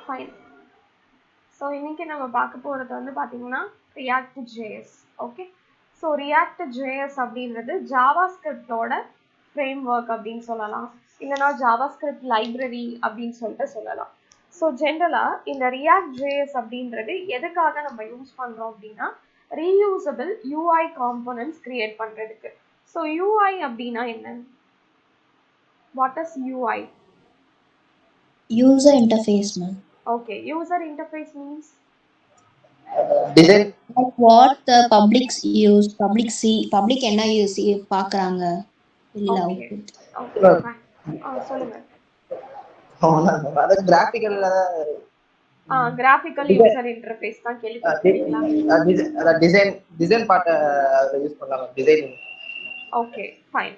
Fine. So இன்னைக்கு நம்ம பார்க்க போகிறது வந்து பார்த்தீங்கன்னா react JS. Okay, so react JS அப்படின்றது ஜாவாஸ்கிரிப்டோட ஃப்ரேம் ஒர்க் அப்படின்னு சொல்லலாம், இல்லைனா ஜாவாஸ்கிரிப்ட் லைப்ரரி அப்படின்னு சொல்லிட்டு சொல்லலாம். ஸோ ஜென்ரலாக இந்த ரியாக்ட் ஜேஎஸ் அப்படின்றது எதுக்காக நம்ம யூஸ் பண்ணுறோம் அப்படின்னா ரீயூசபிள் யூஐ காம்போனன்ட்ஸ் கிரியேட் பண்ணுறதுக்கு. ஸோ யூஐ அப்படின்னா என்ன? What is UI? User interface, ma'am. Okay, user interface means design. Like what the publics use, public என்ன யூஸ் பார்க்குறாங்க வெளியில் okay, அவுட்புட். okay, fine. சொல்லுங்க. அது கிராஃபிக்கல் கிராஃபிக்கல் யூசர் இன்டர்ஃபேஸ் தான் கேள்விப்பட்டிருக்கீங்களா? டிசைன் பார்ட் யூஸ் பண்ணலாம் design. Okay, fine.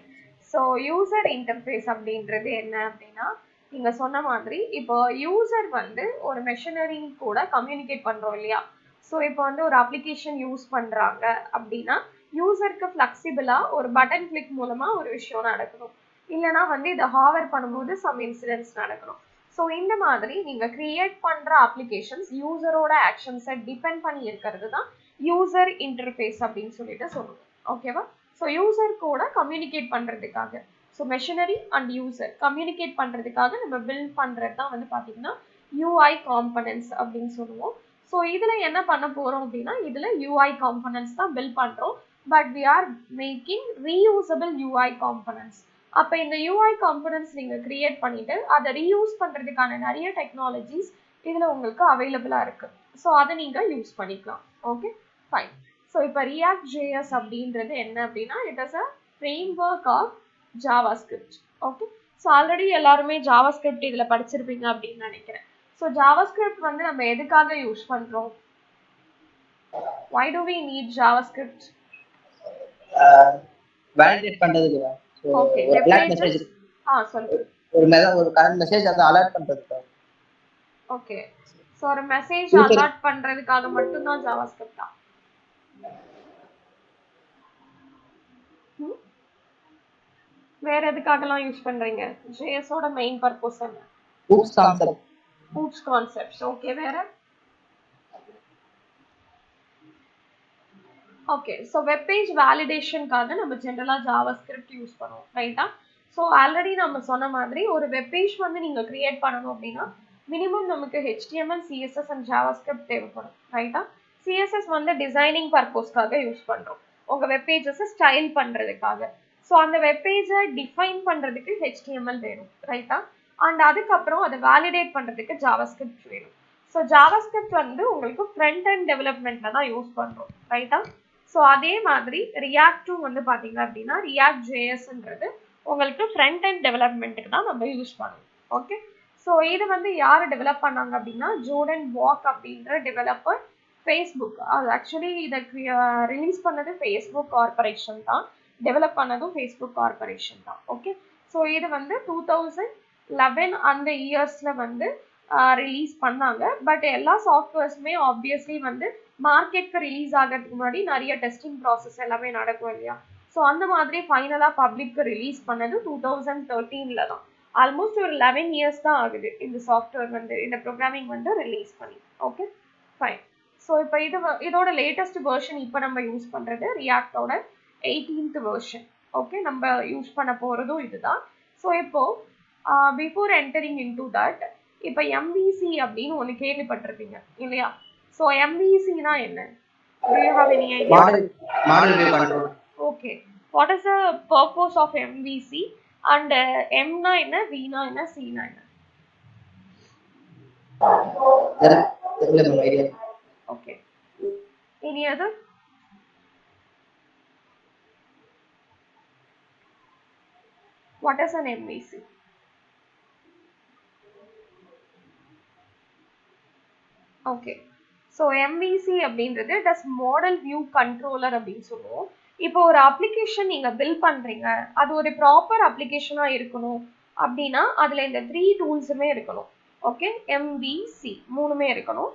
So user interface அப்படின்றது என்ன அப்படின்னா நீங்க சொன்ன மாதிரி இப்போ யூசர் வந்து ஒரு மெஷினரி கூட கம்யூனிகேட் பண்றோம் இல்லையா? ஸோ இப்போ வந்து ஒரு அப்ளிகேஷன் யூஸ் பண்றாங்க அப்படின்னா யூசருக்கு ஃபிளெக்சிபிளா ஒரு பட்டன் கிளிக் மூலமா ஒரு விஷயம் நடக்கணும், இல்லைனா வந்து இதை ஹாவர் பண்ணும்போது சம் இன்சிடென்ட்ஸ் நடக்கணும். ஸோ இந்த மாதிரி நீங்க கிரியேட் பண்ற அப்ளிகேஷன்ஸ் யூசரோட ஆக்ஷன்ஸை டிபெண்ட் பண்ணி இருக்கிறது தான் யூசர் இன்டர்ஃபேஸ் அப்படின்னு சொல்லிட்டு சொல்லுவோம். ஓகேவா? ஸோ யூசர் கூட கம்யூனிகேட் பண்றதுக்காக, so machinery and user communicate பண்றதுக்காக நம்ம பில்ட் பண்றது தான் வந்து பாத்தீங்கன்னா யூஐ காம்பனன்ட்ஸ் அப்படின்னு சொல்லுவோம். ஸோ இதுல என்ன பண்ண போறோம் அப்படின்னா இதுல யூஐ காம்பனன்ட்ஸ் தான் பில்ட் பண்றோம், but we are making reusable UI components. அப்போ இந்த யூஐ காம்பனன்ட்ஸ் நீங்க கிரியேட் பண்ணிட்டு அதை ரீயூஸ் பண்றதுக்கான நிறைய டெக்னாலஜிஸ் இதுல உங்களுக்கு அவைலபிளா இருக்கு. ஸோ அதை நீங்க யூஸ் பண்ணிக்கலாம். Okay, fine. ஸோ இப்போ ரியாக்ட் ஜேஎஸ் அப்படின்றது என்ன அப்படின்னா it is a framework of JavaScript. Okay, so already எல்லாருமே ஜாவாஸ்கிரிப்ட் இதில் படிச்சிருப்பீங்க அப்படின்னு நினைக்கிறேன். ஸோ ஜாவாஸ்கிரிப்ட் வந்து நம்ம எதுக்காக யூஸ் பண்ணுறோம்? why do we need JavaScript? Validate பண்றதுக்கு. ஓகே, ஒரு அலர்ட் மெசேஜ் சொல்லுங்க. ஒரு கரண்ட் மெசேஜ் அதை அலர்ட் பண்றதுக்கு. ஓகே, ஸோ ஒரு மெசேஜ் அலர்ட் பண்றதுக்காக மட்டும்தான் ஜாவாஸ்கிரிப்டா? வேற எதுக்காகலாம் யூஸ் பண்றீங்க? JS ஓட மெயின் பர்பஸ் என்ன? Hoops concept. Hoops concepts. Okay, வேற? ஓகே, ஸோ வெப் பேஜ் வேலிடேஷனுக்காக நம்ம ஜென்ரலாக ஜாவாஸ்கிரிப்ட் யூஸ் பண்ணுவோம், ரைட்டா? ஸோ ஆல்ரெடி நம்ம சொன்ன மாதிரி ஒரு வெப் பேஜ் வந்து நீங்கள் கிரியேட் பண்ணணும் அப்படின்னா மினிமம் நமக்கு HTML, CSS அண்ட் ஜாவாஸ்கிரிப்ட் தேவைப்படும், ரைட்டா? CSS வந்து டிசைனிங் பர்பஸ்க்காக யூஸ் பண்ணுறோம், உங்கள் வெப் பேஜஸை ஸ்டைல் பண்ணுறதுக்காக. ஸோ அந்த வெப் பேஜை டிஃபைன் பண்ணுறதுக்கு HTML வேணும், ரைட்டா? அண்ட் அதுக்கப்புறம் அதை வேலிடேட் பண்ணுறதுக்கு ஜாவாஸ்கிரிப்ட் வேணும். ஸோ ஜாவாஸ்கிரிப்ட் வந்து உங்களுக்கு ஃப்ரண்ட் அண்ட் டெவலப்மெண்ட்டில் தான் யூஸ் பண்ணுறோம், ரைட்டா? ஸோ அதே மாதிரி ரியாக்டும் வந்து பார்த்தீங்க அப்படின்னா ரியாக்ட் ஜேஎஸ்ன்றது உங்களுக்கு ஃப்ரண்ட் அண்ட் டெவலப்மெண்ட்டுக்கு தான் நம்ம யூஸ் பண்ணுவோம். ஓகே, ஸோ இது வந்து யார் டெவலப் பண்ணாங்க அப்படின்னா ஜோர்டன் வாக் அப்படின்ற டெவலப்பர், ஃபேஸ்புக். அது ஆக்சுவலி இதை ரிலீஸ் பண்ணது ஃபேஸ்புக் கார்பரேஷன் தான், டெவலப் பண்ணதும் ஃபேஸ்புக் கார்பரேஷன் தான். ஓகே, ஸோ இது வந்து 2011 அந்த இயர்ஸில் வந்து ரிலீஸ் பண்ணாங்க. பட் எல்லா சாஃப்ட்வேர்ஸுமே ஆப்வியஸ்லி வந்து மார்க்கெட்க்கு ரிலீஸ் ஆகிறதுக்கு முன்னாடி நிறைய டெஸ்டிங் ப்ராசஸ் எல்லாமே நடக்கும் இல்லையா? ஸோ அந்த மாதிரி ஃபைனலாக பப்ளிக்கு ரிலீஸ் பண்ணது 2013 தான். ஆல்மோஸ்ட் ஒரு 11 இயர்ஸ் தான் ஆகுது இந்த சாஃப்ட்வேர் வந்து, இந்த ப்ரோக்ராமிங் வந்து ரிலீஸ் பண்ணி. Okay, fine. ஸோ இப்போ இதோட லேட்டஸ்ட் வெர்ஷன் இப்போ நம்ம யூஸ் பண்ணுறது ரியாக்டோட 18th வெர்ஷன். ஓகே, நம்ம யூஸ் பண்ண போகிறதும் இதுதான். ஸோ இப்போ before entering in to that, இப்போ MVC அப்படின்னு ஒன்று கேள்விப்பட்டிருப்பீங்க இல்லையா? ஸோ MVCனா என்ன? Do you have any idea? Model view control. Okay, what is the purpose of MVC and M-na என்ன, V-na என்ன, C-na என்ன? Okay, any other? What is an MVC? Okay, so MVC அப்படின்றது டஸ் model view controller அப்படின்னு சொல்லுவோம். இப்போ ஒரு application நீங்கள் build பண்ணுறீங்க, அது ஒரு ப்ராப்பர் அப்ளிகேஷனாக இருக்கணும் அப்படின்னா அதில் இந்த 3 டூல்ஸுமே இருக்கணும். ஓகே, MVC மூணுமே இருக்கணும்.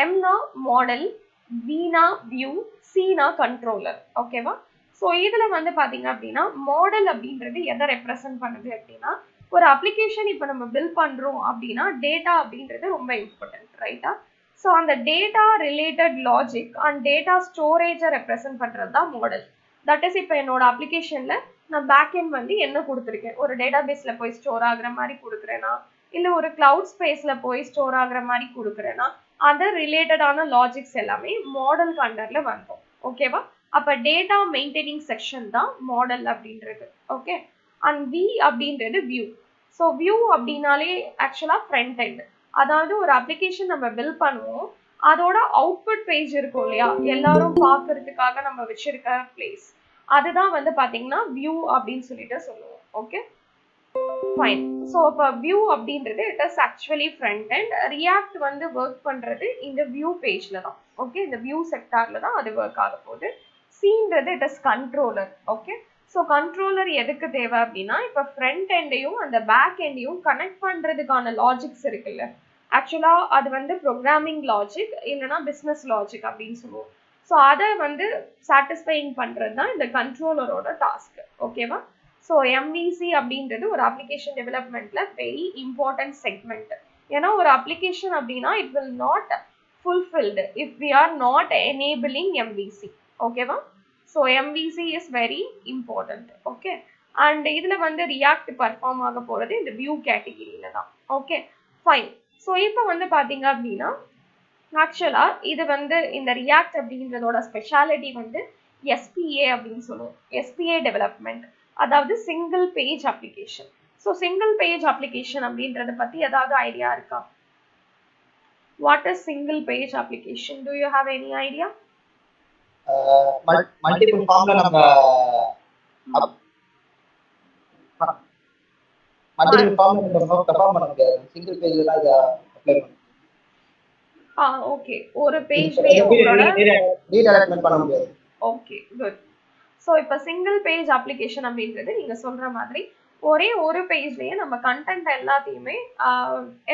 Mனா மாடல், Vனா வியூ, Cனா கண்ட்ரோலர். ஓகேவா? ஸோ இதில் வந்து பார்த்தீங்க அப்படின்னா மாடல் அப்படின்றது எதை ரெப்ரசன்ட் பண்ணுது அப்படின்னா ஒரு அப்ளிகேஷன் இப்போ நம்ம பில்ட் பண்றோம் அப்படின்னா டேட்டா அப்படின்றது ரொம்ப இம்பார்ட்டன்ட், ரைட்டா? ஸோ அந்த data related logic and data ஸ்டோரேஜை ரெப்ரசென்ட் பண்றது தான் மாடல். தட் இஸ் இப்போ என்னோட அப்ளிகேஷன்ல நான் பேக் எண்ட் வந்து என்ன கொடுத்துருக்கேன், ஒரு டேட்டா பேஸ்ல போய் ஸ்டோர் ஆகுற மாதிரி கொடுக்குறேன்னா, இல்லை ஒரு கிளவுட் ஸ்பேஸ்ல போய் ஸ்டோர் ஆகுற மாதிரி கொடுக்குறேன்னா, அதர் ரிலேட்டடான லாஜிக்ஸ் எல்லாமே மாடல் அண்டர்ல வந்தோம். ஓகேவா? அப்ப டேட்டா மெயின்டைனிங் செக்ஷன் தான் மாடல் அப்படின்றது. ஓகே. அண்ட் வி அப்படின்றது வியூ. ஸோ வியூ அப்படின்னாலே ஆக்சுவலா ஃப்ரண்ட் எண்ட், அதாவது ஒரு அப்ளிகேஷன் நம்ம பில்ட் பண்ணுவோம், அதோட அவுட்புட் பேஜ் இருக்கும் இல்லையா, எல்லாரும் பார்க்கறதுக்காக நம்ம வச்சிருக்க பிளேஸ், அதுதான் வந்து பாத்தீங்கன்னா வியூ அப்படின்னு சொல்லிட்டு சொல்லுவோம். Okay, fine. ஸோ இப்போ வியூ அப்படின்றது it is actually front end. React வந்து ஒர்க் பண்றது இந்த வியூ பேஜ்ல தான். ஓகே, இந்த வியூ செக்டார்ல தான் அது ஒர்க் ஆக போகுது. சீன்றது it is controller. Okay, so controller எதுக்கு தேவை அப்படின்னா, இப்போ ஃப்ரண்ட் எண்டையும் அந்த பேக் எண்டையும் கனெக்ட் பண்றதுக்கான லாஜிக்ஸ் இருக்குல்ல, ஆக்சுவலா அது வந்து ப்ரோக்ராமிங் லாஜிக் இல்லைன்னா பிஸ்னஸ் லாஜிக் அப்படின்னு சொல்லுவோம். ஸோ அதை வந்து சாட்டிஸ்ஃபைங் பண்றது தான் இந்த கண்ட்ரோலரோட டாஸ்க். ஓகேவா? ஸோ எம்விசி அப்படின்றது ஒரு அப்ளிகேஷன் டெவலப்மெண்ட்ல வெரி இம்பார்ட்டன்ட் செக்மெண்ட். ஏன்னா ஒரு அப்ளிகேஷன் அப்படின்னா it will not fulfilled if we are not enabling MVC. ஓகேவா? So MVC is very important. Okay, and இதுல வந்து ரியாக்ட் பர்ஃபார்ம் ஆக போறது இந்த வியூ கேட்டகிரியில தான். Okay, fine. ஸோ இப்போ வந்து பாத்தீங்க அப்படின்னா ஆக்சுவலா இது வந்து இந்த ரியாக்ட் அப்படின்றதோட ஸ்பெஷாலிட்டி வந்து எஸ்பிஏ அப்படின்னு சொல்லுவோம். எஸ்பிஏ டெவலப்மெண்ட், அதாவது single page application. So single page application அப்படின்றத பத்தி ஏதாவது ஐடியா இருக்கா? What is single page application? To you have any idea? Multiple ஃபார்ம்ல நம்ம மல்டிபிள் ஃபார்ம்ல நம்ம பெர்ஃபார்ம் பண்ண முடியாது. சிங்கிள் பேஜ்ல தான் இத அப்ளை பண்ணணும். ஓகே, ஒரு பேஜ்லயே உங்களோட ரீடைரக்ட்மென்ட் பண்ண முடியாது. Okay, good. ஸோ இப்போ சிங்கிள் பேஜ் அப்ளிகேஷன் அப்படின்றது நீங்க சொல்ற மாதிரி ஒரே ஒரு பேஜ்லயே நம்ம கண்டென்ட் எல்லாத்தையுமே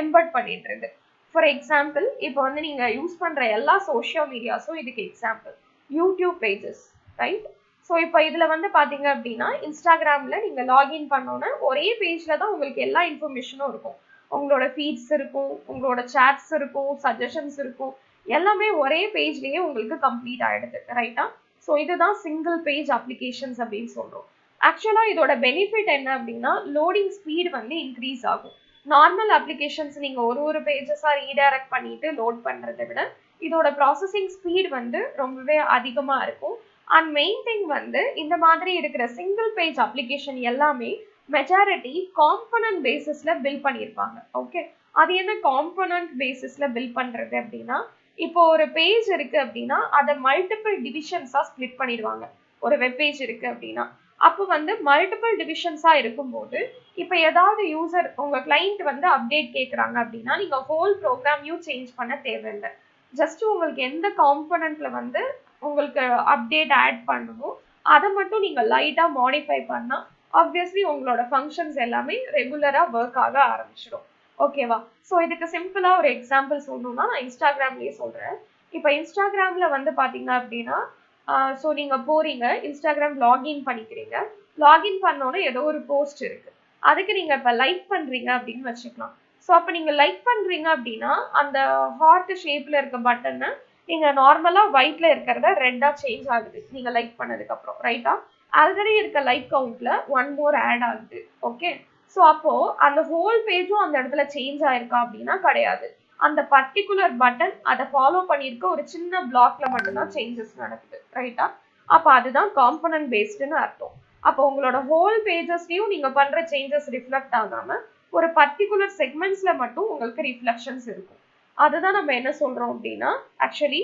எம்பெட் பண்ணிடுறது. ஃபார் எக்ஸாம்பிள், இப்போ வந்து நீங்க யூஸ் பண்ற எல்லா சோஷியல் மீடியாஸும் இதுக்கு example YouTube pages, right? So இப்போ இதுல வந்து பாத்தீங்க அப்படின்னா இன்ஸ்டாகிராம்ல நீங்க லாகின் பண்ணோன்னா ஒரே பேஜ்ல தான் உங்களுக்கு எல்லா இன்ஃபர்மேஷனும் இருக்கும். உங்களோட ஃபீட்ஸ் இருக்கும், உங்களோட சாட்ஸ் இருக்கும், சஜஷன்ஸ் இருக்கும், எல்லாமே ஒரே பேஜ்லயே உங்களுக்கு கம்ப்ளீட் ஆயிடுது, ரைட்டா? ஸோ இதுதான் சிங்கிள் பேஜ் அப்ளிகேஷன்ஸ் அப்படின்னு சொல்றோம். ஆக்சுவலா இதோட பெனிஃபிட் என்ன அப்படின்னா லோடிங் ஸ்பீட் வந்து இன்க்ரீஸ் ஆகும். நார்மல் அப்ளிகேஷன்ஸ் நீங்க ஒரு பேஜஸா ரீடைரக்ட் பண்ணிட்டு லோட் பண்றதை விட இதோட ப்ராசஸிங் ஸ்பீட் வந்து ரொம்பவே அதிகமா இருக்கும். அண்ட் மெயின் திங் வந்து இந்த மாதிரி இருக்கிற சிங்கிள் பேஜ் அப்ளிகேஷன் எல்லாமே மெஜாரிட்டி காம்பனன்ட் பேசிஸ்ல பில்ட் பண்ணியிருப்பாங்க. ஓகே, அது என்ன காம்பனன்ட் பேசிஸ்ல பில்ட் பண்றது அப்படின்னா, இப்போ ஒரு பேஜ் இருக்கு அப்படின்னா அதை மல்டிபிள் டிவிஷன்ஸா ஸ்பிளிட் பண்ணிடுவாங்க. ஒரு வெப் பேஜ் இருக்கு அப்படின்னா அப்போ வந்து மல்டிபிள் டிவிஷன்ஸா இருக்கும்போது இப்போ ஏதாவது யூசர் உங்க கிளைண்ட் வந்து அப்டேட் கேட்குறாங்க அப்படின்னா நீங்க ஹோல் ப்ரோக்ராமையும் சேஞ்ச் பண்ண தேவையில்லை. ஜஸ்ட் உங்களுக்கு எந்த காம்பனன்ட்ல வந்து உங்களுக்கு அப்டேட் ஆட் பண்ணணும் அதை மட்டும் நீங்க லைட்டா மாடிஃபை பண்ணா ஆப்வியஸ்லி உங்களோட ஃபங்க்ஷன்ஸ் எல்லாமே ரெகுலரா ஒர்க் ஆக ஆரம்பிச்சிடும். ஓகேவா? ஸோ இதுக்கு சிம்பிளா ஒரு எக்ஸாம்பிள் சொல்லணும்னா நான் இன்ஸ்டாகிராம்லயே சொல்றேன். இப்போ இன்ஸ்டாகிராம்ல வந்து பாத்தீங்க அப்படின்னா ஸோ நீங்க போறீங்க, இன்ஸ்டாகிராம் லாகின் பண்ணிக்கிறீங்க. லாகின் பண்ணோன்னே ஏதோ ஒரு போஸ்ட் இருக்கு, அதுக்கு நீங்க இப்ப லைக் பண்றீங்க அப்படின்னு வச்சுக்கலாம். ஸோ அப்ப நீங்க லைக் பண்றீங்க அப்படின்னா அந்த ஹார்ட் ஷேப்ல இருக்க பட்டனை நீங்க நார்மலா ஒயிட்ல இருக்கிறத ரெட்டா சேஞ்ச் ஆகுது நீங்க லைக் பண்ணதுக்கு அப்புறம், ரைட்டா? ஆல்ரெடி இருக்க லைக் கவுண்ட்ல ஒன் மோர் ஆட் ஆகுது. ஓகே, ஸோ அப்போ அந்த ஹோல் பேஜும் அந்த இடத்துல சேஞ்ச் ஆயிருக்கா அப்படின்னா கிடையாது. அந்த பர்டிகுலர் பட்டன் அதை ஃபாலோ பண்ணியிருக்க ஒரு சின்ன பிளாக்ல மட்டும்தான் சேஞ்சஸ் நடக்குது, ரைட்டா? அப்போ அதுதான் காம்பனன்ட் பேஸ்டுன்னு அர்த்தம். அப்போ உங்களோட ஹோல் பேஜஸ்லயும் நீங்க பண்ற சேஞ்சஸ் ரிஃப்ளெக்ட் ஆகாம ஒரு பர்டிகுலர் செக்மெண்ட்ஸ்ல மட்டும் உங்களுக்கு ரிஃப்ளெக்ஷன்ஸ் இருக்கும். அதுதான் நம்ம என்ன சொல்றோம் அப்படின்னா actually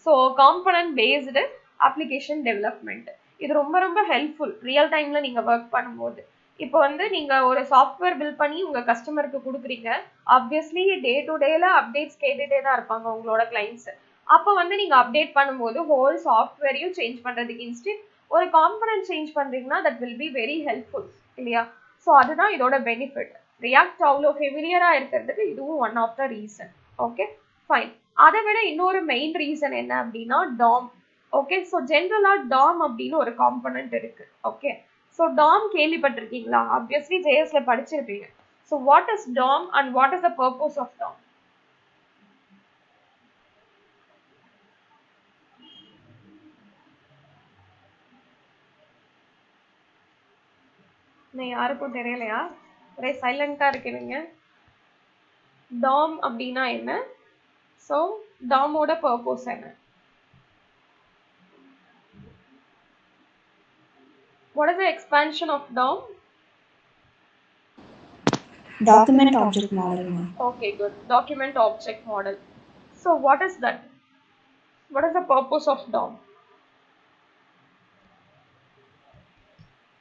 so component based application development. இது ரொம்ப ரொம்ப ஹெல்ப்ஃபுல் ரியல் டைம்ல நீங்க ஒர்க் பண்ணும்போது. இப்போ வந்து நீங்க ஒரு சாஃப்ட்வேர் பில்ட் பண்ணி உங்க கஸ்டமருக்கு கொடுக்குறீங்க, ஆப்வியஸ்லி டே டு டேல அப்டேட்ஸ் கேட்டுட்டே தான் இருப்பாங்க உங்களோட கிளைண்ட்ஸ். அப்போ வந்து நீங்க அப்டேட் பண்ணும்போது ஹோல் சாஃப்ட்வேரையும் சேஞ்ச் பண்றதுக்கு இன்ஸ்டெட் ஒரு காம்பனன்ட் சேஞ்ச் பண்றீங்கன்னா that will be very helpful இல்லையா? ஸோ அதுதான் இதோட பெனிஃபிட். ரியாக்ட் அவ்வளோ ஃபெமிலியரா இருக்கிறதுக்கு இதுவும் one of the reason. Okay, fine. அதை விட இன்னொரு மெயின் ரீசன் என்ன அப்படின்னா டாம். ஓகே, ஸோ ஜென்ரலா டாம் அப்படின்னு ஒரு காம்பனன்ட் இருக்கு. ஓகே, ஸோ டாம் கேள்விப்பட்டிருக்கீங்களா? ஆப்வியஸ்லி ஜேஎஸ்ல படிச்சிருப்பீங்க. So what is DOM and what is the purpose of DOM? யாருக்கும் தெரியலையா? ஒரே சைலண்டா இருக்கீங்க. டாம் அப்படின்னா என்ன? ஸோ டாமோட பர்பஸ் என்ன? What is the expansion of DOM? Document object model. Okay, good. Document object model. So what is that? What is the purpose of DOM?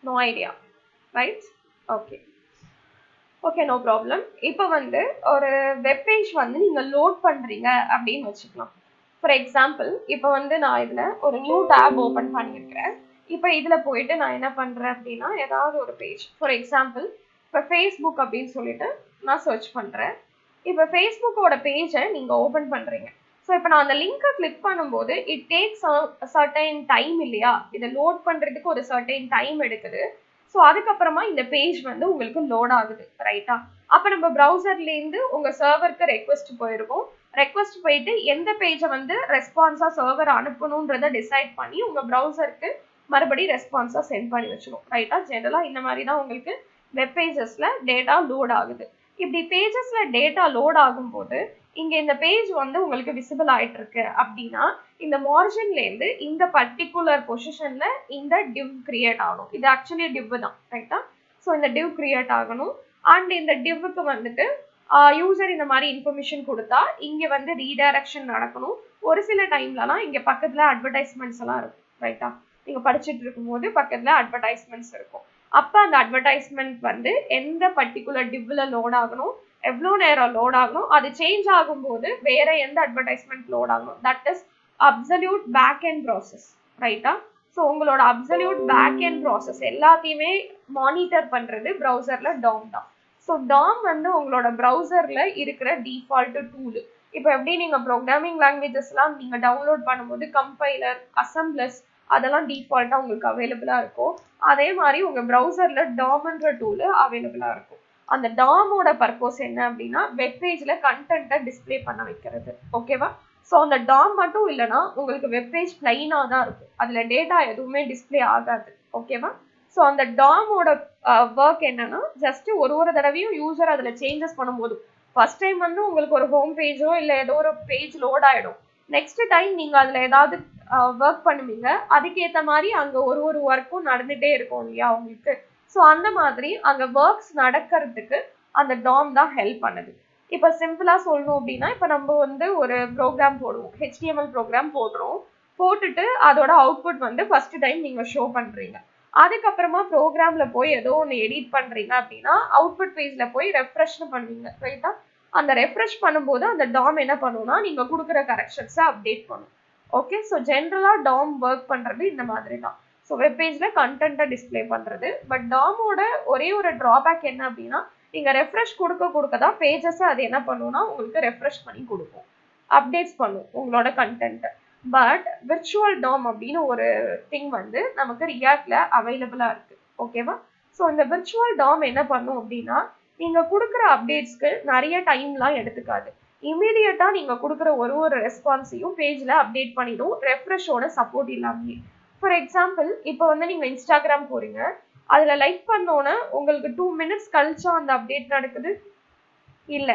No idea. Right? Okay. Okay, no problem. இப்போ வந்து ஒரு web page வந்து நீங்க load பண்றீங்க அப்படின்னு வச்சுக்கலாம். For example இப்போ வந்து நான் இதுல ஒரு நியூ டேப் ஓபன் பண்ணியிருக்கிறேன். இப்போ இதுல போயிட்டு நான் என்ன பண்றேன் அப்படின்னா ஏதாவது ஒரு பேஜ், ஃபார் எக்ஸாம்பிள் இப்போ ஃபேஸ்புக் அப்படின்னு சொல்லிட்டு நான் சர்ச் பண்றேன். இப்போ ஃபேஸ்புக்கோட பேஜை நீங்க ஓபன் பண்றீங்க. ஸோ இப்போ நான் அந்த லிங்கை கிளிக் பண்ணும்போது இட் டேக்ஸ் சர்டைன் டைம் இல்லையா? இதை லோட் பண்றதுக்கு ஒரு சர்டைன் டைம் எடுக்குது. ஸோ அதுக்கப்புறமா இந்த பேஜ் வந்து உங்களுக்கு லோட் ஆகுது, ரைட்டா? அப்போ நம்ம ப்ரௌசர்லேருந்து உங்க சர்வருக்கு ரெக்வஸ்ட் போயிருக்கோம். ரெக்வஸ்ட் போயிட்டு எந்த பேஜை வந்து ரெஸ்பான்ஸா சர்வர் அனுப்பணுன்றதை டிசைட் பண்ணி உங்க ப்ரௌசருக்கு மறுபடியும் ரெஸ்பான்ஸா சென்ட் பண்ணி வச்சிடும், ரைட்டா? ஜெனரலா இந்த மாதிரி தான் உங்களுக்கு வெப் பேஜஸ்ல டேட்டா லோட் ஆகுது. இப்படி பேஜஸ்ல டேட்டா லோட் ஆகும்போது இங்க இந்த பேஜ் வந்து உங்களுக்கு விசிபிள் ஆயிட்டு இருக்கு அப்படின்னா இந்த மார்ஜின்ல இருந்து இந்த பர்டிகுலர் பொசிஷன்ல இந்த டிவ் கிரியேட் ஆகணும். இது ஆக்சுவலி டிவ் தான், ரைட்டா? ஸோ இந்த டிவ் கிரியேட் ஆகணும். அண்ட் இந்த டிவ்வுக்கு வந்துட்டு யூசர் இந்த மாதிரி இன்ஃபர்மேஷன் கொடுத்தா இங்க வந்து ரீடைரக்ஷன் நடக்கணும். ஒரு சில டைம்லலாம் இங்க பக்கத்துல அட்வர்டைஸ்மெண்ட்ஸ் எல்லாம் இருக்கும், ரைட்டா? நீங்க படிச்சுட்டு இருக்கும்போது பக்கத்துல அட்வர்டைஸ்மெண்ட்ஸ் இருக்கும். அப்ப அந்த அட்வர்டைஸ்மெண்ட் வந்து எந்த பர்டிகுலர் டிவ்ல லோட் ஆகணும், எவ்வளோ நேரம் லோட் ஆகணும், அது சேஞ்ச் ஆகும்போது வேற எந்த அட்வர்டைஸ்மெண்ட் லோட் ஆகணும். That is absolute back end process, ரைட்டா? ஸோ உங்களோட அப்சல்யூட் பேக் எண்ட் ப்ராசஸ் எல்லாத்தையுமே மானிட்டர் பண்றது ப்ரௌசர்ல டாம் தான். ஸோ டாம் வந்து உங்களோட ப்ரௌசர்ல இருக்கிற டிஃபால்ட் டூல். இப்போ எப்படி நீங்க ப்ரோக்ராமிங் லாங்குவேஜஸ்லாம் நீங்க டவுன்லோட் பண்ணும்போது கம்பைலர், அசம்பிளர்ஸ் அதெல்லாம் டிஃபால்ட்டா உங்களுக்கு அவைலபிளா இருக்கும், அதே மாதிரி உங்க ப்ரௌசர்ல டாம்ன்ற டூல் அவைலபிளா இருக்கும். அந்த டாமோட பர்பஸ் என்ன அப்படின்னா வெப் பேஜ்ல கண்டென்ட்டை டிஸ்பிளே பண்ண வைக்கிறது, ஓகேவா? ஸோ அந்த டாம் மட்டும் இல்லைன்னா உங்களுக்கு வெப் பேஜ் பிளைனா தான் இருக்கும், அதுல டேட்டா எதுவுமே டிஸ்பிளே ஆகாது, ஓகேவா? ஸோ அந்த டாமோட ஒர்க் என்னன்னா ஜஸ்ட் ஒரு தடவையும் யூசர் அதுல சேஞ்சஸ் பண்ணும்போது ஃபர்ஸ்ட் டைம் வந்து உங்களுக்கு ஒரு ஹோம் பேஜோ இல்லை ஏதோ ஒரு பேஜ் லோட் ஆயிடும். நெக்ஸ்ட் டைம் நீங்க அதுல ஏதாவது ஒர்க் பண்ணுவீங்க, அதுக்கேற்ற மாதிரி அங்க ஒரு ஒர்க்கும் நடந்துட்டே இருக்கும் இல்லையா உங்களுக்கு? ஸோ அந்த மாதிரி அங்க ஒர்க்ஸ் நடக்கிறதுக்கு அந்த டாம் தான் ஹெல்ப் பண்ணுது. இப்போ சிம்பிளா சொல்லணும் அப்படின்னா இப்போ நம்ம வந்து ஒரு ப்ரோக்ராம் போடுவோம், HTML ப்ரோக்ராம் போடுறோம், போட்டுட்டு அதோட அவுட்புட் வந்து ஃபர்ஸ்ட் டைம் நீங்க ஷோ பண்றீங்க. அதுக்கப்புறமா ப்ரோக்ராம்ல போய் ஏதோ ஒன்று எடிட் பண்றீங்க அப்படின்னா அவுட்புட் பேஜ்ல போய் ரெஃப்ரெஷ்னு பண்ணுவீங்க, ரைட்டா? அந்த ரெஃப்ரெஷ் பண்ணும்போது அந்த டாம் என்ன பண்ணும்னா நீங்க கொடுக்குற கரெக்ஷன்ஸை அப்டேட் பண்ணும். ஓகே, ஸோ ஜென்ரலா டாம் ஒர்க் பண்றது இந்த மாதிரி தான். ஸோ வெப் பேஜ்ல கண்டென்ட்டை டிஸ்பிளே பண்றது. பட் டாமோட ஒரே ஒரு டிராபேக் என்ன அப்படின்னா நீங்க ரெஃப்ரெஷ் கொடுக்க தான் பேஜஸை அது என்ன பண்ணும்னா உங்களுக்கு ரெஃப்ரெஷ் பண்ணி கொடுக்கும், அப்டேட்ஸ் பண்ணும் உங்களோட கண்டென்ட்டை. பட் விர்ச்சுவல் டாம் அப்படின்னு ஒரு திங் வந்து நமக்கு ரியாக்ட்ல அவைலபிளா இருக்கு, ஓகேவா? ஸோ இந்த விர்ச்சுவல் டாம் என்ன பண்ணும் அப்படின்னா நீங்க கொடுக்குற அப்டேட்ஸ்க்கு நிறைய டைம்லாம் எடுத்துக்காது, இமீடியட்டா நீங்க கொடுக்குற ஒரு ரெஸ்பான்ஸையும் பேஜ்ல அப்டேட் பண்ணிடும், ரெஃப்ரெஷோட சப்போர்ட் இல்லாமே. ஃபார் எக்ஸாம்பிள் இப்போ வந்து நீங்க இன்ஸ்டாகிராம் போறீங்க, அதுல லைக் பண்ணோன்னே உங்களுக்கு 2 minutes கழிச்சா அந்த அப்டேட் நடக்குது இல்ல,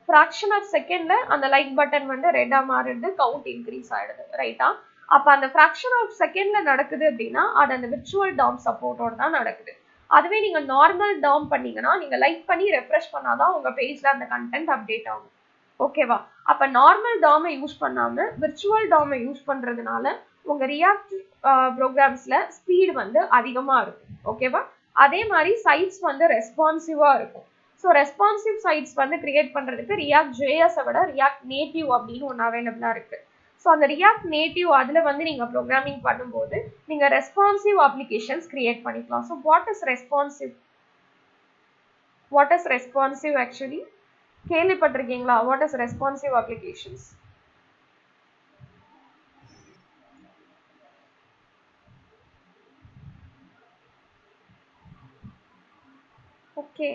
ஃபிராக்ஷன் ஆஃப் செகண்ட்ல அந்த லைக் பட்டன் வந்து ரெட்டா மாறிடுது, கவுண்ட் இன்க்ரீஸ் ஆயிடுது, ரைட்டா? அப்ப அந்த ஃபிராக்ஷன் ஆஃப் செகண்ட்ல நடக்குது அப்படின்னா அது அந்த விர்ச்சுவல் டாம் சப்போர்ட்டோட தான் நடக்குது. அதுவே நீங்க நார்மல் டாம் பண்ணீங்கன்னா நீங்க லைக் பண்ணி ரெஃப்ரெஷ் பண்ணாதான் உங்க பேஜ்ல அந்த கண்டென்ட் அப்டேட் ஆகும், ஓகேவா? அப்ப நார்மல் டாமை யூஸ் பண்ணாம விர்ச்சுவல் டாமை யூஸ் பண்றதுனால உங்க ரியாக்ட் ப்ரோக்ராம்ஸ்ல ஸ்பீட் வந்து அதிகமா இருக்கும், ஓகேவா? அதே மாதிரி சைட்ஸ் வந்து ரெஸ்பான்சிவா இருக்கும். ஸோ ரெஸ்பான்சிவ் சைட்ஸ் வந்து கிரியேட் பண்றதுக்கு ரியாக்ட் ஜேஎஸை விட ரியாக்ட் நேட்டிவ் அப்படின்னு ஒன்று அவைலபிளா இருக்கு. ஸோ அந்த ரியாக்ட் நேட்டிவ் அதுல வந்து நீங்க ப்ரோக்ராமிங் பண்ணும்போது நீங்க ரெஸ்பான்சிவ் அப்ளிகேஷன்ஸ் கிரியேட் பண்ணிக்கலாம். So what is responsive actually கேள்விப்பட்டிருக்கீங்களா? What is responsive applications? Okay.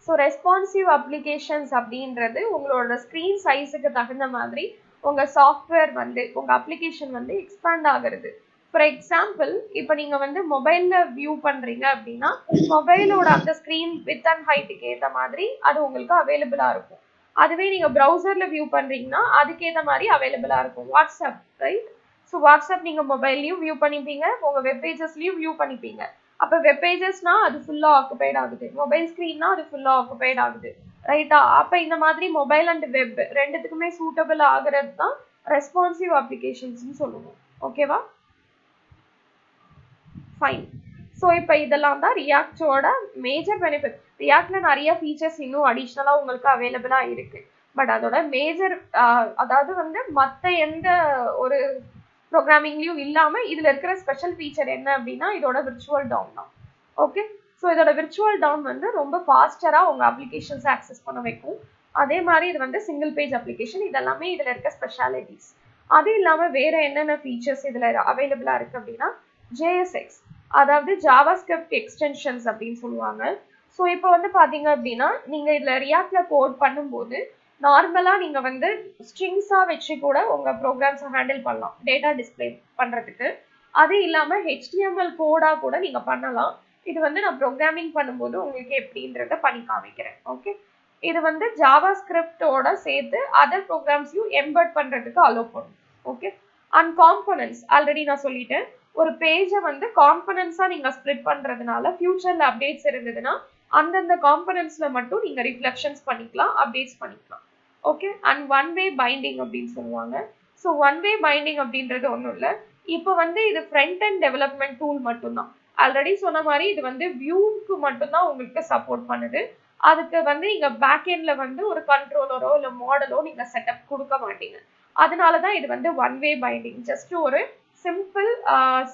So responsive applications அப்படின்றது உங்களோட ஸ்க்ரீன் சைஸுக்கு தகுந்த மாதிரி உங்கள் சாஃப்ட்வேர் வந்து உங்கள் அப்ளிகேஷன் வந்து எக்ஸ்பேண்ட் ஆகிறது. ஃபார் எக்ஸாம்பிள் இப்போ நீங்கள் வந்து மொபைலில் வியூ பண்ணுறீங்க அப்படின்னா மொபைலோட அந்த ஸ்க்ரீன் வித் அண்ட் ஹைட்டுக்கு ஏற்ற மாதிரி அது உங்களுக்கு அவைலபிளாக இருக்கும். அதுவே நீங்கள் ப்ரௌசரில் வியூ பண்ணுறீங்கன்னா அதுக்கேற்ற மாதிரி அவைலபிளாக இருக்கும். WhatsApp right. ஸோ வாட்ஸ்அப் நீங்கள் மொபைல்லையும் வியூ பண்ணிப்பீங்க, உங்கள் வெப் பேஜஸ்லையும் வியூ பண்ணிப்பீங்க. அப்போ வெப் பேஜஸ்னா அது ஃபுல்லாக ஆக்குபைட் ஆகுது, மொபைல் ஸ்க்ரீன்னா அது ஃபுல்லாக ஆக்குபைட் ஆகுது ரைட்டா. அப்போ இந்த மாதிரி மொபைல் அண்ட் வெப் ரெண்டுத்துக்குமே சூட்டபிள் ஆகிறது தான் ரெஸ்பான்சிவ் அப்ளிகேஷன்ஸ்னு சொல்லுவோம். ஓகேவா? ஃபைன். ஸோ இப்போ இதெல்லாம் தான் ரியாக்டோட மேஜர் பெனிஃபிட். ரியாக்ட்ல நிறைய ஃபீச்சர்ஸ் இன்னும் அடிஷ்னலாக உங்களுக்கு அவைலபிளாக இருக்கு. பட் அதோட மேஜர் அதாவது வந்து மற்ற எந்த ஒரு ப்ரோக்ராமிங்லையும் இல்லாமல் இதில் இருக்கிற ஸ்பெஷல் ஃபீச்சர் என்ன அப்படின்னா இதோட விர்ச்சுவல் டவுன் தான். ஓகே. ஸோ இதோட விர்ச்சுவல் டவுன் வந்து ரொம்ப ஃபாஸ்டராக உங்கள் அப்ளிகேஷன்ஸ் ஆக்சஸ் பண்ண வைக்கும். அதே மாதிரி இது வந்து சிங்கிள் பேஜ் அப்ளிகேஷன். இதெல்லாமே இதில் இருக்க ஸ்பெஷாலிட்டிஸ். அது இல்லாமல் வேறு என்னென்ன ஃபீச்சர்ஸ் இதில் அவைலபிளாக இருக்குது அப்படின்னா ஜேஎஸ்எக்ஸ், அதாவது ஜாவாஸ்கிரிப்ட் எக்ஸ்டென்ஷன்ஸ் அப்படின்னு சொல்லுவாங்க. ஸோ இப்போ வந்து பார்த்தீங்க அப்படின்னா நீங்கள் இதில் ரியாக்ட்ல கோட் பண்ணும்போது நார்மலாக நீங்கள் வந்து ஸ்ட்ரிங்ஸாக வச்சு கூட உங்கள் ப்ரோக்ராம்ஸை ஹேண்டில் பண்ணலாம் டேட்டா டிஸ்பிளே பண்ணுறதுக்கு. அது இல்லாமல் HTML கோடாக கூட நீங்கள் பண்ணலாம். இது வந்து நான் ப்ரோக்ராமிங் பண்ணும்போது உங்களுக்கு எப்படின்றத பண்ணி காமிக்கிறேன். ஓகே. இது வந்து ஜாவாஸ்கிரிப்டோட சேர்த்து அதர் ப்ரோக்ராம்ஸையும் எம்பெட் பண்ணுறதுக்கு அலோவ் பண்ணும். ஓகே. அண்ட் காம்பனன்ட்ஸ் ஆல்ரெடி நான் சொல்லிட்டேன். ஒரு பேஜை வந்து காம்பனன்ட்ஸாக நீங்கள் ஸ்ப்ளிட் பண்ணுறதுனால ஃபியூச்சரில் அப்டேட்ஸ் இருந்ததுன்னா அந்தந்த காம்பனன்ட்ஸில் மட்டும் நீங்கள் ரிஃப்ளெக்ஷன்ஸ் பண்ணிக்கலாம், அப்டேட்ஸ் பண்ணிக்கலாம். Okay. And one way binding அப்படின்னு சொல்லுவாங்க. ஸோ ஒன் வே பைண்டிங் அப்படின்றது ஒன்றும் இல்லை. இப்போ வந்து இது ஃப்ரண்ட் அண்ட் டெவலப்மெண்ட் டூல் மட்டும்தான். ஆல்ரெடி சொன்ன மாதிரி இது வந்து வியூக்கு மட்டும்தான் உங்களுக்கு சப்போர்ட் பண்ணுது. அதுக்கு வந்து நீங்கள் பேக் எண்டில் வந்து ஒரு கண்ட்ரோலரோ இல்லை மாடலோ நீங்கள் செட்டப் கொடுக்க மாட்டீங்க. அதனால தான் இது வந்து ஒன் வே பைண்டிங். ஜஸ்ட் ஒரு simple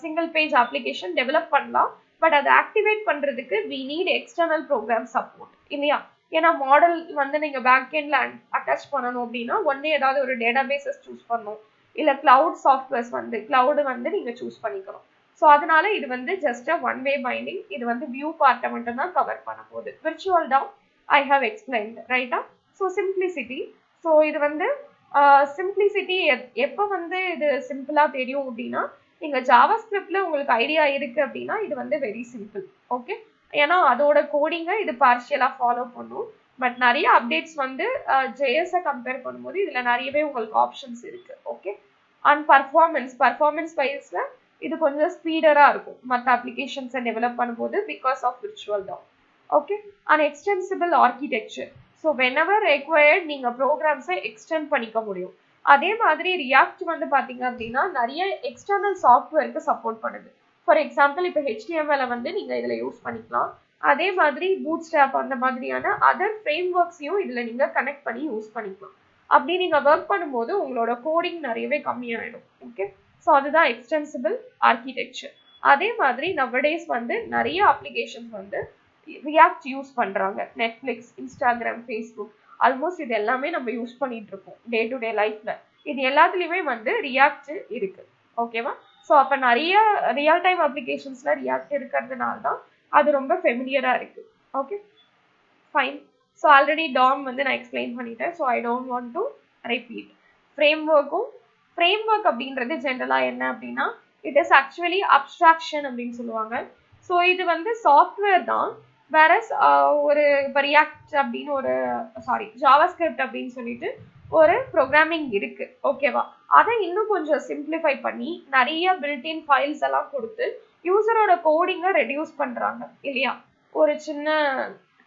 single page application develop பண்ணலாம். பட் அதை ஆக்டிவேட் பண்ணுறதுக்கு we need external program support இல்லையா. ஏன்னா மாடல் வந்து நீங்கள் பேக் எண்டில் அட்டாச் பண்ணணும் அப்படின்னா ஒன்று ஏதாவது ஒரு டேட்டாபேஸஸ் சூஸ் பண்ணணும், இல்லை கிளவுட் சாஃப்ட்வேர்ஸ் வந்து கிளவுடு வந்து நீங்கள் சூஸ் பண்ணிக்கணும். ஸோ அதனால இது வந்து ஜஸ்ட் ஒன் வே பைண்டிங். இது வந்து வியூ பார்ட்டை மட்டும் தான் கவர் பண்ண போகுது. Virtual down I have explained ரைட்டா. So simplicity. ஸோ இது வந்து சிம்பிளிசிட்டி எப்போ வந்து இது சிம்பிளாக தெரியும் அப்படின்னா நீங்கள் ஜாவாஸ்கிரிப்டில் உங்களுக்கு ஐடியா இருக்குது அப்படின்னா இது வந்து வெரி சிம்பிள். ஓகே. ஏன்னா அதோட கோடிங்கை இது பார்ஷியலாக ஃபாலோ பண்ணும். பட் நிறைய அப்டேட்ஸ் வந்து ஜேஎஸை கம்பேர் பண்ணும்போது இதில் நிறையவே உங்களுக்கு ஆப்ஷன்ஸ் இருக்குது. ஓகே. அண்ட் பர்ஃபார்மன்ஸ் வைஸில் இது கொஞ்சம் ஸ்பீடராக இருக்கும் மற்ற அப்ளிகேஷன்ஸை டெவலப் பண்ணும்போது because of virtual DOM. Okay. And extensible architecture. So whenever required நீங்கள் ப்ரோக்ராம்ஸை எக்ஸ்டெண்ட் பண்ணிக்க முடியும். அதே மாதிரி ரியாக்ட் வந்து பார்த்தீங்க அப்படின்னா நிறைய எக்ஸ்டர்னல் சாஃப்ட்வேருக்கு சப்போர்ட் பண்ணுது. ஃபார் எக்ஸாம்பிள் இப்போ HTML வந்து நீங்கள் இதில் யூஸ் பண்ணிக்கலாம். அதே மாதிரி பூட்ஸ்ட்ராப் அந்த மாதிரியான அதர் ஃப்ரேம் ஒர்க்ஸையும் இதில் நீங்கள் கனெக்ட் பண்ணி யூஸ் பண்ணிக்கலாம். அப்படி நீங்கள் ஒர்க் பண்ணும்போது உங்களோட கோடிங் நிறையவே கம்மியாயிடும். ஓகே. ஸோ அதுதான் எக்ஸ்டென்சிபிள் ஆர்கிடெக்சர். அதே மாதிரி நவடேஸ் வந்து நிறைய அப்ளிகேஷன்ஸ் வந்து ரியாக்ட் யூஸ் பண்ணுறாங்க. நெட்ஃப்ளிக்ஸ், இன்ஸ்டாகிராம், ஃபேஸ்புக், ஆல்மோஸ்ட் இது எல்லாமே நம்ம யூஸ் பண்ணிட்டு இருக்கோம் டே டு டே லைஃப்ல. இது எல்லாத்துலேயுமே வந்து ரியாக்ட் இருக்கு. ஓகேவா. ஸோ அப்போ நிறைய ரியல் டைம் அப்ளிகேஷன்ஸ்ல ரியாக்ட் இருக்கிறதுனால தான் அது ரொம்ப ஃபெமிலியராக இருக்கு. Okay fine. So already Tom வந்து நான் எக்ஸ்பிளைன் பண்ணிட்டேன். So I don't want to repeat. Frame work அப்படின்றது ஜென்ரலாக என்ன அப்படின்னா இட் இஸ் ஆக்சுவலி அப்ஸ்ட்ராக்ஷன் அப்படின்னு சொல்லுவாங்க. ஸோ இது வந்து சாஃப்ட்வேர் தான். வேறஸ் ஒரு இப்போ ரியாக்ட் அப்படின்னு ஒரு ஜாவாஸ்கிரிப்ட் அப்படின்னு சொல்லிட்டு ஒரு ப்ரோக்ராமிங் இருக்கு. ஓகேவா. அதை இன்னும் கொஞ்சம் சிம்பிளிஃபை பண்ணி நிறைய பில்ட்இன் ஃபைல்ஸ் எல்லாம் கொடுத்து யூசரோட கோடிங்கை ரெடியூஸ் பண்ணுறாங்க இல்லையா. ஒரு சின்ன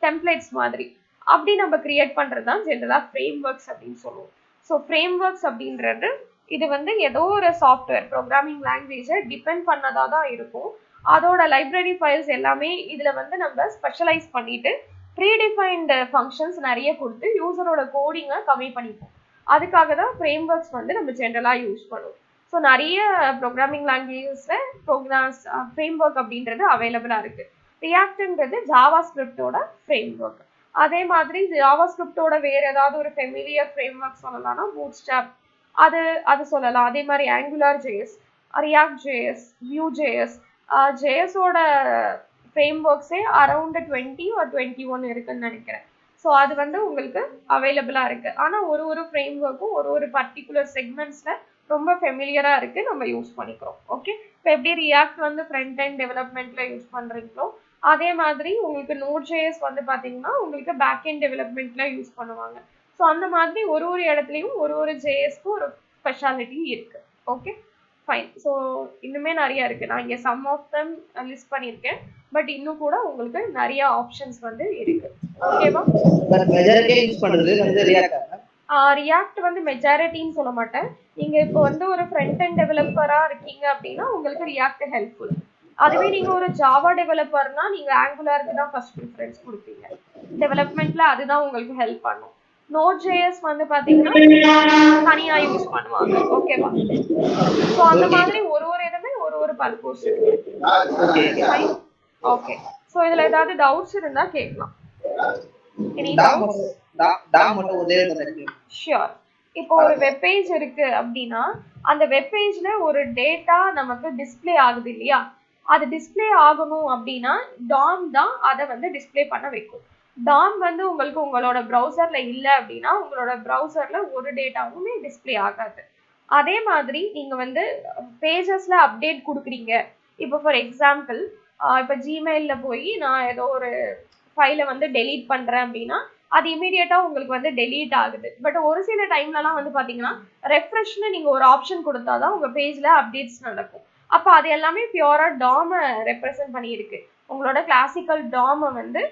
டெம்ப்ளேட்ஸ் மாதிரி அப்படி நம்ம கிரியேட் பண்ணுறது தான் ஜென்ரலாக ஃப்ரேம் ஒர்க்ஸ் அப்படின்னு சொல்லுவோம். ஸோ ஃப்ரேம் ஒர்க்ஸ் அப்படின்றது இது வந்து ஏதோ ஒரு சாஃப்ட்வேர் ப்ரோக்ராமிங் லாங்குவேஜை டிபெண்ட் பண்ணதாக தான் இருக்கும். அதோட லைப்ரரி ஃபைல்ஸ் எல்லாமே இதில் வந்து நம்ம ஸ்பெஷலைஸ் பண்ணிட்டு ப்ரீடிஃபைன்டு ஃபங்க்ஷன்ஸ் நிறைய கொடுத்து யூசரோட கோடிங்கை கம்மி பண்ணிப்போம். அதுக்காக தான் ஃப்ரேம் ஒர்க்ஸ் வந்து நம்ம ஜென்ரலாக யூஸ் பண்ணுவோம். ஸோ நிறைய ப்ரோக்ராமிங் லாங்குவேஜஸில் ஃப்ரேம் ஒர்க் அப்படின்றது அவைலபிளாக இருக்குது. ரியாக்ட்ன்றது ஜாவாஸ்கிரிப்டோட ஃப்ரேம் ஒர்க். அதே மாதிரி ஜாவாஸ்கிரிப்டோட வேறு ஏதாவது ஒரு ஃபெமிலியர் ஃப்ரேம் ஒர்க் சொல்லலாம்னா பூட்ஸ்ட்ராப் அது சொல்லலாம். அதே மாதிரி Angular JS, React JS, Vue JS, ஜேஎஸோட ஃப்ரேம் ஒர்க்ஸே அரௌண்ட் 20 or 21 இருக்குன்னு நினைக்கிறேன். ஸோ அது வந்து உங்களுக்கு அவைலபிளாக இருக்கு. ஆனால் ஒரு ஃப்ரேம் ஒர்க்கும் ஒரு பர்டிகுலர் செக்மெண்ட்ஸ்ல ரொம்ப ஃபெமிலியரா இருக்கு, நம்ம யூஸ் பண்ணிக்கிறோம். ஓகே, இப்போ எப்படி ரியாக்ட் வந்து ஃப்ரண்ட் அண்ட் டெவலப்மெண்ட்ல யூஸ் பண்றீங்களோ அதே மாதிரி உங்களுக்கு Node.js வந்து பாத்தீங்கன்னா உங்களுக்கு பேக் அண்ட் டெவலப்மெண்ட்ல யூஸ் பண்ணுவாங்க. ஸோ அந்த மாதிரி ஒரு இடத்துலையும் ஒரு ஜேஎஸ்க்கு ஒரு ஸ்பெஷாலிட்டி இருக்கு. Okay fine. ஸோ இன்னுமே நிறைய இருக்கு, நான் இங்கே சம் ஆஃப் தம் லிஸ்ட் பண்ணியிருக்கேன். பட் இன்னும் கூட உங்களுக்கு நிறைய ஆப்ஷன்ஸ் வந்து இருக்கு. ஓகேவா? ரியாக்ட் வந்து மெஜாரிட்டின்னு சொல்ல மாட்டேன். நீங்க இப்போ வந்து ஒரு ஃப்ரண்ட் அண்ட் டெவலப்பரா இருக்கீங்க அப்படின்னா உங்களுக்கு ரியாக்ட் ஹெல்ப்ஃபுல். அதுவே நீங்க ஒரு ஜாவா டெவலப்பர்னா நீங்க ஆங்குலாருக்கு தான் ஃபர்ஸ்ட் ப்ரிஃபரன்ஸ் கொடுப்பீங்க. டெவலப்மெண்ட்ல அதுதான் உங்களுக்கு ஹெல்ப் பண்ணும். Node.js வந்து பாத்தீங்கன்னா தனியா யூஸ் பண்ணுவாங்க. ஓகேவா? ஸோ அந்த மாதிரி ஒரு இதுமே ஒரு பர்பஸ் இருக்கு. ஓகே, ஸோ இதுல ஏதாவது டவுட்ஸ் இருந்தா கேட்கலாம். ஷியோர். இப்போ ஒரு வெப் பேஜ் இருக்கு அப்படின்னா அந்த வெப் பேஜ்ல ஒரு டேட்டா நமக்கு டிஸ்பிளே ஆகுது இல்லையா? அது டிஸ்பிளே ஆகணும் அப்படின்னா DOM தான் அதை வந்து டிஸ்பிளே பண்ண வைக்கும். DOM வந்து உங்களுக்கு உங்களோட ப்ரௌசர்ல இல்லை அப்படின்னா உங்களோட ப்ரௌசர்ல ஒரு டேட்டாவுமே டிஸ்பிளே ஆகாது. அதே மாதிரி நீங்க வந்து பேஜஸ்ல அப்டேட் கொடுக்குறீங்க. இப்போ ஃபார் எக்ஸாம்பிள் இப்போ ஜிமெயில்ல போய் நான் ஏதோ ஒரு ஃபைலை வந்து டெலீட் பண்றேன் அப்படின்னா அது இமீடியட்டா உங்களுக்கு வந்து டெலீட் ஆகுது. பட் ஒரு சில டைம்லலாம் வந்து பாத்தீங்கன்னா ரெஃப்ரெஷ்னு நீங்க ஒரு ஆப்ஷன் கொடுத்தாதான் உங்க பேஜ்ல அப்டேட்ஸ் நடக்கும். அப்ப அது எல்லாமே பியூரா DOM ரெப்ரசென்ட் பண்ணியிருக்கு. உங்களோட கிளாசிக்கல் DOM வந்து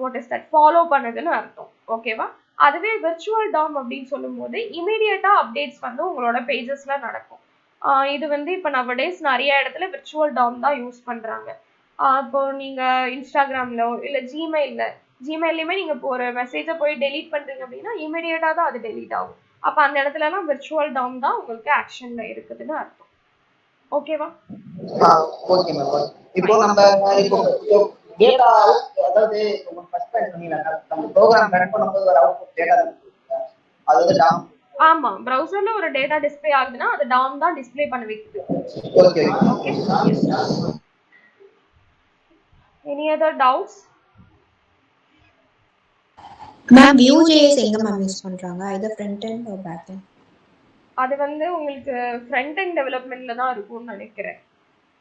வாட் இஸ் தட் ஃபாலோ பண்ணுதுன்னு அர்த்தம். ஓகேவா? அதுவே விர்ச்சுவல் DOM அப்படின்னு சொல்லும் போது இமீடியட்டா அப்டேட்ஸ் வந்து உங்களோட பேஜஸ்ல நடக்கும். இது வந்து இப்போ நவடேஸ் நிறைய இடத்துல விர்ச்சுவல் DOM தான் யூஸ் பண்றாங்க. இப்போ நீங்க இன்ஸ்டாகிராம்ல இல்ல ஜிமெயிலுமே நீங்க இப்போ ஒரு மெசேஜை போய் டெலீட் பண்றீங்க அப்படின்னா இமீடியட்டா தான் அது டெலீட் ஆகும். அப்ப அந்த இடத்துல எல்லாம் விர்ச்சுவல் DOM தான் உங்களுக்கு ஆக்ஷன்ல இருக்குதுன்னு அர்த்தம். ஓகேவா? Okay ma'am. இப்போ நம்ம டேட்டா அதாவது ஃபர்ஸ்ட் டைம் சொன்னீங்க நம்ம ப்ரோகிராம் ரன் பண்ணும்போது ஒரு அவுட்புட் டேட்டா அது DOM. ஆமா, பிரவுசர்ல ஒரு டேட்டா டிஸ்ப்ளே ஆகுதுன்னா அது DOM தான் டிஸ்ப்ளே பண்ண வைக்குது. Okay okay. Any other doubts? Ma'am Vue.js எங்க மேம் யூஸ் பண்றாங்க? either front end or back end? அது வந்து உங்களுக்கு ஃப்ரண்ட் அண்ட் டெவலப்மெண்ட்ல தான் இருக்கும்னு நினைக்கிறேன்.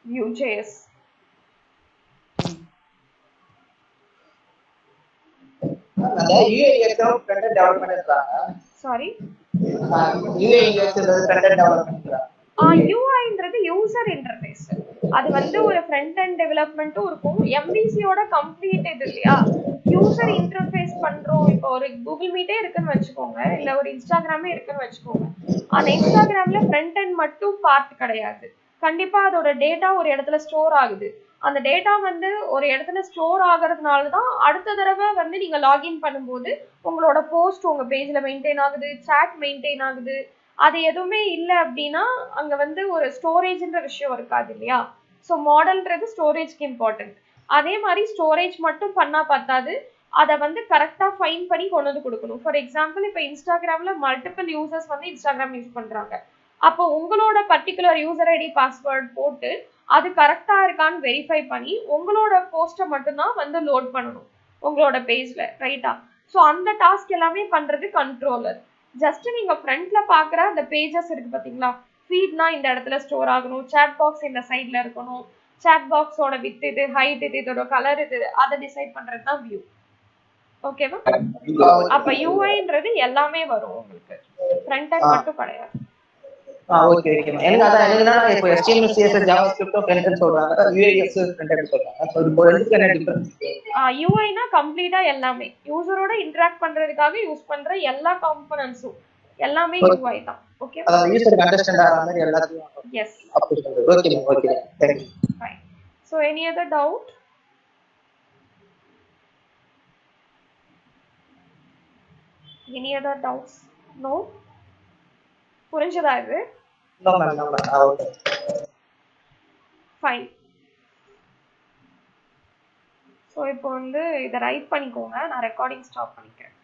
Vue.js. அந்த UX ஃப்ரண்ட் அண்ட் டெவலப்மென்ட்ன்றாங்க. சாரி, UX ஃப்ரண்ட் அண்ட் டெவலப்மென்ட்ன்றாங்க. UIன்றது யூசர் இன்டர்ஃபேஸ். அது வந்து ஒரு ஃப்ரண்ட் அண்ட் டெவலப்மெண்ட்டும் இருக்கும். MVCயோட கம்ப்ளீட் இது இல்லையா? யூசர் இன்டர்ஃபேஸ் பண்றோம். இப்போ ஒரு கூகுள் மீட்டே இருக்குன்னு வச்சுக்கோங்க, இல்ல ஒரு இன்ஸ்டாகிராமே இருக்குன்னு வச்சுக்கோங்க. அந்த இன்ஸ்டாகிராம்ல ஃப்ரண்ட் அண்ட் மட்டும் பார்ட் கிடையாது. கண்டிப்பா அதோட டேட்டா ஒரு இடத்துல ஸ்டோர் ஆகுது. அந்த டேட்டா வந்து ஒரு இடத்துல ஸ்டோர் ஆகுறதுனால தான் அடுத்த தடவை வந்து நீங்க லாகின் பண்ணும்போது உங்களோட போஸ்ட் உங்க பேஜ்ல மெயின்டைன் ஆகுது, சாட் மெயின்டைன் ஆகுது. அது எதுவுமே இல்லை அப்படின்னா அங்க வந்து ஒரு ஸ்டோரேஜ்ன்ற விஷயம் இருக்காது இல்லையா? ஸோ மாடல்ன்றது ஸ்டோரேஜ்க்கு இம்பார்ட்டன்ட். அதே மாதிரி ஸ்டோரேஜ் மட்டும் பண்ணா பத்தாது, அதை வந்து கரெக்டா ஃபைன் பண்ணி கொண்டு வந்து கொடுக்கணும். ஃபார் எக்ஸாம்பிள் இப்போ இன்ஸ்டாகிராம்ல மல்டிபிள் யூசர்ஸ் வந்து இன்ஸ்டாகிராம் யூஸ் பண்றாங்க. அப்போ உங்களோட பர்டிகுலர் யூசர் ஐடி பாஸ்வேர்ட் போட்டு அது கரெக்டா இருக்கான்னு வெரிஃபை பண்ணி உங்களோட போஸ்ட்டை மட்டும்தான் வந்து லோட் பண்ணணும் உங்களோட பேஜ்ல, ரைட்டா? ஸோ அந்த டாஸ்க் எல்லாமே பண்றது கண்ட்ரோலர். ஜஸ்ட் நீங்க ஃப்ரண்ட்ல பாக்குற அந்த பேஜஸ் இருக்கு பாத்தீங்களா? ஃபீட்னா இந்த இடத்துல ஸ்டோர் ஆகணும், சாட் பாக்ஸ் இந்த சைட்ல இருக்கணும், சாட் பாக்ஸோட வித் இது, ஹைட் இது, இதோட கலர் இது, அதை டிசைட் பண்றது தான் வியூ. ஓகேவா? அப்ப யூஐன்றது எல்லாமே வரும் உங்களுக்கு, ஃப்ரண்ட் அண்ட் மட்டும் கிடையாது. Okay okay. எனக்கு அதான் என்னன்னா இப்போ HTML CSS JavaScript front end சொல்றாங்க, UX ஃப்ரண்ட் எண்ட் சொல்றாங்க. சோ இப்போ ரெண்டுக்கு என்ன டிஃபரன்ஸ்? யூஐனா கம்ப்ளீட்டா எல்லாமே யூசரோட இன்டராக்ட் பண்றதுக்காக யூஸ் பண்ற எல்லா காம்போனன்ட்ஸும் எல்லாமே யூஐ தான். ஓகே, அத யூசர் அண்டர்ஸ்டாண்ட் ஆற மாதிரி எல்லாத்தையும். Yes. Okay okay. Thank you. Fine. So any other doubt? Any other doubts? No? புரிஞ்சதா இது? No ma'am, no ma'am. Okay. Fine. So இப்போ வந்து இதை ரைட் பண்ணிக்கோங்க, நான் ரெக்கார்டிங் ஸ்டாப் பண்ணிக்கிறேன்.